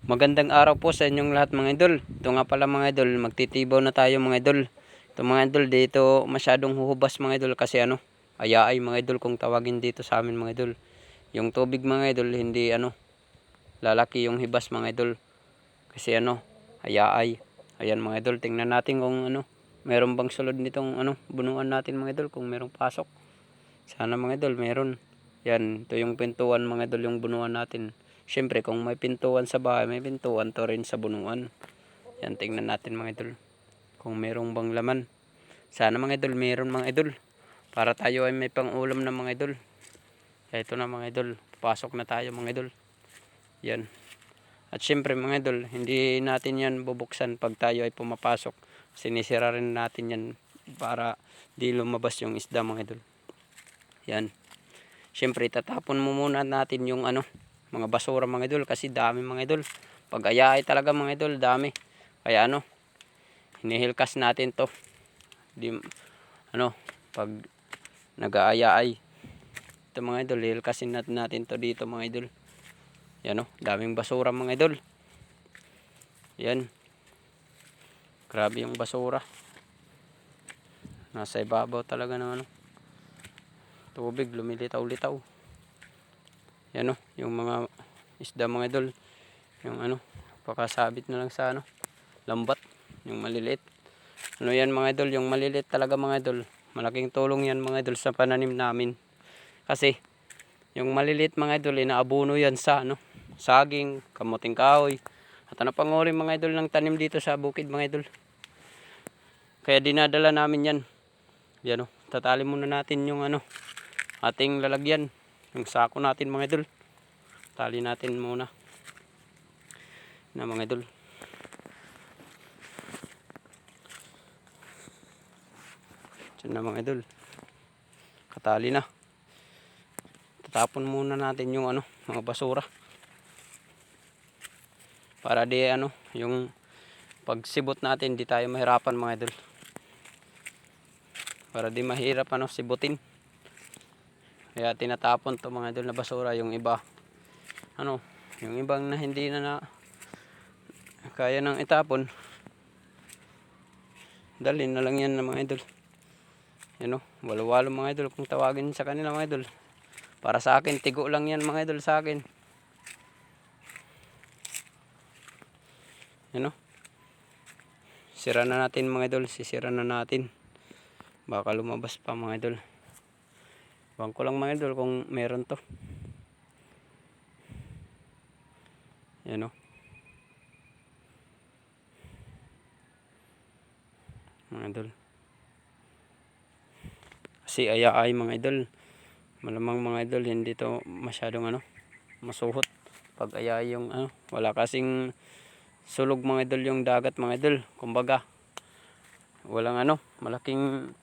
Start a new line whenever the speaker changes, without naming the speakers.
Magandang araw po sa inyong lahat mga idol. Ito nga pala mga idol, magtitibaw na tayo mga idol. Ito mga idol, dito masyadong huhubas mga idol kasi ayaay mga idol kung tawagin dito sa amin mga idol. Yung tubig mga idol, hindi lalaki yung hibas mga idol. Kasi ayaay. Ayan mga idol, tingnan natin kung meron bang sulod nitong bunuan natin mga idol kung merong pasok. Sana mga idol, meron. Yan, ito yung pintuan mga idol, yung bunuan natin. Siyempre, kung may pintuan sa bahay, may pintuan to rin sa bunuan. Yan, tingnan natin mga idol. Kung merong bang laman. Sana mga idol, meron mga idol. Para tayo ay may pang-ulam na mga idol. Ito na mga idol, pasok na tayo mga idol. Yan. At siyempre mga idol, hindi natin yan bubuksan pag tayo ay pumapasok. Sinisira rin natin yan para di lumabas yung isda mga idol. Yan. Siyempre, tatapon mo muna natin yung mga basura mga idol kasi dami mga idol. Pag ayaay talaga mga idol, dami. Kaya hinihilkas natin to. Di, pag nag-aayaay. Ito mga idol, hilkasin natin to dito mga idol. Yan daming basura mga idol. Yan. Grabe yung basura. Nasa ibabaw talaga ng tubig, lumilitaw-litaw. Yan yung mga isda mga idol. Yung pakasabit na lang sa lambat, yung maliliit. Yan mga idol, yung maliliit talaga mga idol. Malaking tulong yan mga idol sa pananim namin. Kasi yung maliliit mga idol, inaabuno yan sa saging, kamuting kahoy. At panguri mga idol ng tanim dito sa bukid mga idol. Kaya dinadala namin yan. Yan tatali muna natin yung ating lalagyan, yung sako natin mga idol. Tali natin muna na mga idol. Diyan na mga idol, katali na. Tatapon muna natin yung mga basura para di yung pagsibot natin di tayo mahirapan mga idol. Para di mahirap sibutin. Kaya tinatapon to mga idol na basura. Yung iba yung ibang na hindi na kaya nang itapon, dalhin na lang yan na mga idol. Walo-walo mga idol kung tawagin sa kanila mga idol. Para sa akin, tigo lang yan mga idol sa akin. Sira na natin mga idol, sisira na natin. Baka lumabas pa mga idol. Bang ko lang mga idol kung meron to. Yan mga idol. Kasi ayaay mga idol. Malamang mga idol, hindi to masyadong masuhot. Pag ayaay yung wala kasing sulog mga idol yung dagat mga idol. Kumbaga, walang malaking